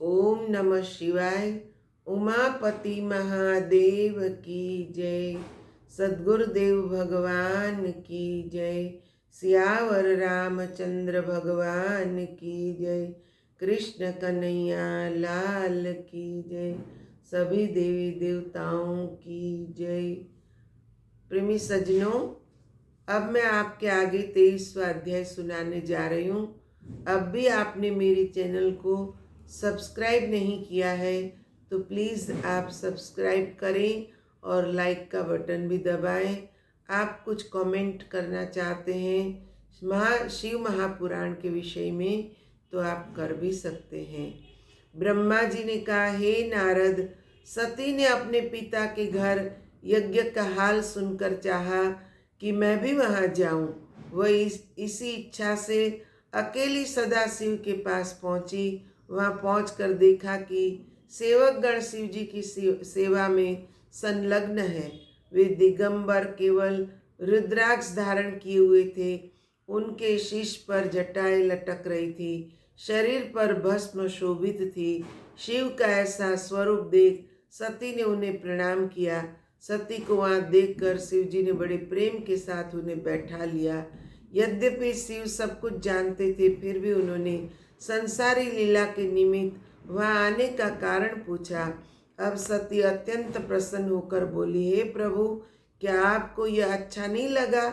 ओम नमः शिवाय। उमापति महादेव की जय। सद्गुरुदेव भगवान की जय। सियावर रामचंद्र भगवान की जय। कृष्ण कन्हैया लाल की जय। सभी देवी देवताओं की जय। प्रेमी सज्जनों, अब मैं आपके आगे 23वां अध्याय सुनाने जा रही हूँ। अब भी आपने मेरे चैनल को सब्सक्राइब नहीं किया है तो प्लीज़ आप सब्सक्राइब करें और लाइक का बटन भी दबाएं। आप कुछ कमेंट करना चाहते हैं शिव महापुराण के विषय में तो आप कर भी सकते हैं। ब्रह्मा जी ने कहा, हे नारद, सती ने अपने पिता के घर यज्ञ का हाल सुनकर चाहा कि मैं भी वहाँ जाऊं। वह इसी इच्छा से अकेली सदाशिव के पास पहुंची। वहाँ पहुंचकर देखा कि सेवकगण शिव जी की सेवा में संलग्न है। वे दिगंबर केवल रुद्राक्ष धारण किए हुए थे। उनके शीश पर जटाएं लटक रही थी, शरीर पर भस्म शोभित थी। शिव का ऐसा स्वरूप देख सती ने उन्हें प्रणाम किया। सती को वहाँ देखकर शिव जी ने बड़े प्रेम के साथ उन्हें बैठा लिया। यद्यपि शिव सब कुछ जानते थे, फिर भी उन्होंने संसारी लीला के निमित्त वहाँ आने का कारण पूछा। अब सती अत्यंत प्रसन्न होकर बोली, हे प्रभु, क्या आपको यह अच्छा नहीं लगा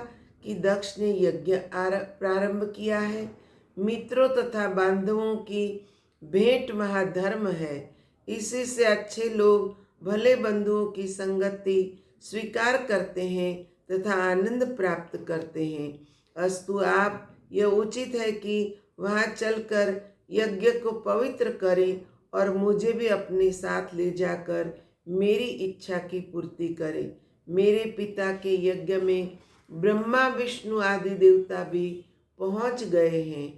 कि दक्ष ने यज्ञ प्रारंभ किया है? मित्रों तथा बांधवों की भेंट महाधर्म है। इसी से अच्छे लोग भले बंधुओं की संगति स्वीकार करते हैं तथा आनंद प्राप्त करते हैं। अस्तु, आप यह उचित है कि वहाँ चलकर यज्ञ को पवित्र करें और मुझे भी अपने साथ ले जाकर मेरी इच्छा की पूर्ति करें। मेरे पिता के यज्ञ में ब्रह्मा विष्णु आदि देवता भी पहुँच गए हैं,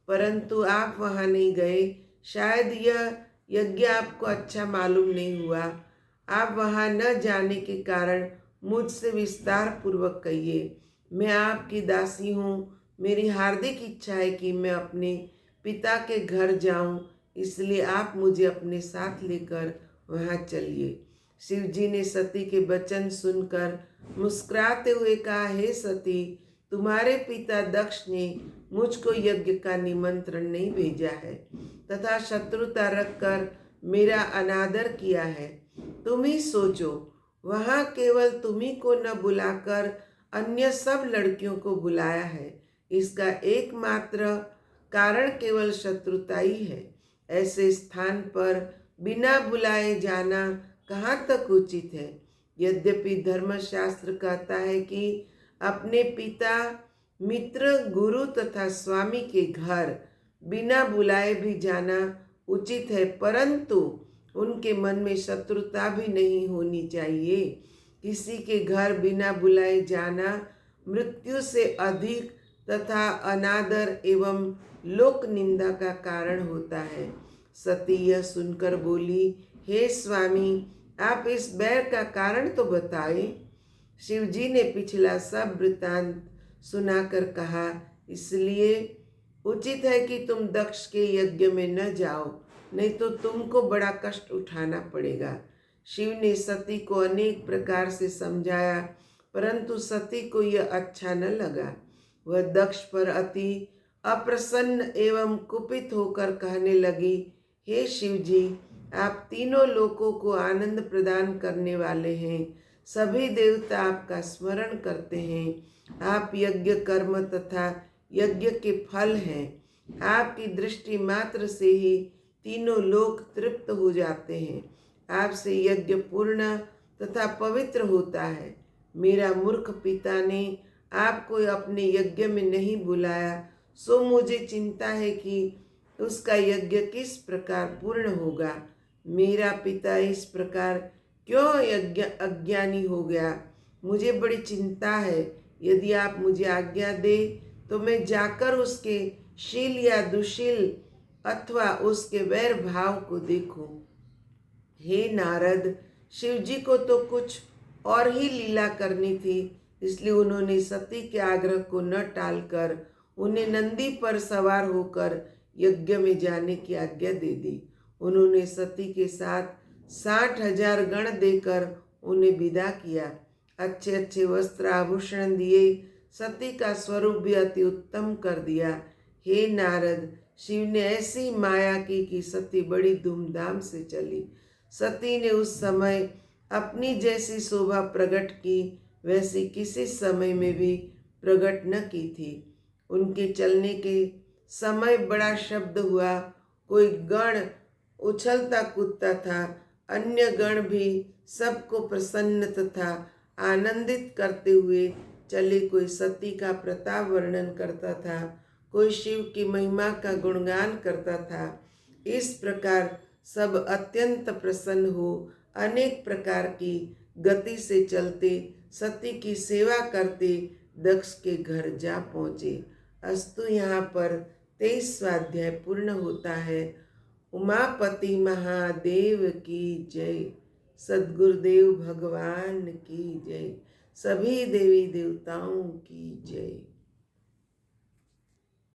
परंतु आप वहाँ नहीं गए। शायद यह यज्ञ आपको अच्छा मालूम नहीं हुआ। आप वहाँ न जाने के कारण मुझसे विस्तार पूर्वक कहिए। मैं आपकी दासी हूँ। मेरी हार्दिक इच्छा है कि मैं अपने पिता के घर जाऊँ, इसलिए आप मुझे अपने साथ लेकर वहाँ चलिए। शिव जी ने सती के वचन सुनकर मुस्कुराते हुए कहा, हे सती, तुम्हारे पिता दक्ष ने मुझको यज्ञ का निमंत्रण नहीं भेजा है तथा शत्रुता रखकर मेरा अनादर किया है। तुम ही सोचो, वहाँ केवल तुम्ही को न बुलाकर अन्य सब लड़कियों को बुलाया है। इसका एकमात्र कारण केवल शत्रुता ही है। ऐसे स्थान पर बिना बुलाए जाना कहाँ तक उचित है? यद्यपि धर्मशास्त्र कहता है कि अपने पिता, मित्र, गुरु तथा स्वामी के घर बिना बुलाए भी जाना उचित है, परंतु उनके मन में शत्रुता भी नहीं होनी चाहिए। किसी के घर बिना बुलाए जाना मृत्यु से अधिक तथा अनादर एवं लोक निंदा का कारण होता है। सती यह सुनकर बोली, हे स्वामी, आप इस बैर का कारण तो बताएं। शिव जी ने पिछला सब वृत्तांत सुनाकर कहा, इसलिए उचित है कि तुम दक्ष के यज्ञ में न जाओ, नहीं तो तुमको बड़ा कष्ट उठाना पड़ेगा। शिव ने सती को अनेक प्रकार से समझाया, परंतु सती को यह अच्छा न लगा। वह दक्ष पर अति अप्रसन्न एवं कुपित होकर कहने लगी, हे शिव जी, आप तीनों लोकों को आनंद प्रदान करने वाले हैं। सभी देवता आपका स्मरण करते हैं। आप यज्ञ कर्म तथा यज्ञ के फल हैं। आपकी दृष्टि मात्र से ही तीनों लोक तृप्त हो जाते हैं। आपसे यज्ञ पूर्ण तथा पवित्र होता है। मेरा मूर्ख पिता ने आपको अपने यज्ञ में नहीं बुलाया, सो मुझे चिंता है कि उसका यज्ञ किस प्रकार पूर्ण होगा। मेरा पिता इस प्रकार क्यों यज्ञ अज्ञानी हो गया, मुझे बड़ी चिंता है। यदि आप मुझे आज्ञा दे तो मैं जाकर उसके शील या दुशील अथवा उसके वैर भाव को देखूं। हे नारद, शिव जी को तो कुछ और ही लीला करनी थी, इसलिए उन्होंने सती के आग्रह को न टालकर उन्हें नंदी पर सवार होकर यज्ञ में जाने की आज्ञा दे दी। उन्होंने सती के साथ 60,000 गण देकर उन्हें विदा किया। अच्छे अच्छे वस्त्र आभूषण दिए, सती का स्वरूप भी अति उत्तम कर दिया। हे नारद, शिव ने ऐसी माया की कि सती बड़ी धूमधाम से चली। सती ने उस समय अपनी जैसी शोभा प्रकट की वैसी किसी समय में भी प्रकट न की थी। उनके चलने के समय बड़ा शब्द हुआ, कोई गण उछलता कूदता था, अन्य गण भी सबको प्रसन्न तथा आनंदित करते हुए चले। कोई सती का प्रताप वर्णन करता था, कोई शिव की महिमा का गुणगान करता था। इस प्रकार सब अत्यंत प्रसन्न हो अनेक प्रकार की गति से चलते सती की सेवा करते दक्ष के घर जा पहुँचे। अस्तु यहाँ पर 23वां अध्याय पूर्ण होता है। उमापति महादेव की जय। सद्गुरुदेव भगवान की जय। सभी देवी देवताओं की जय।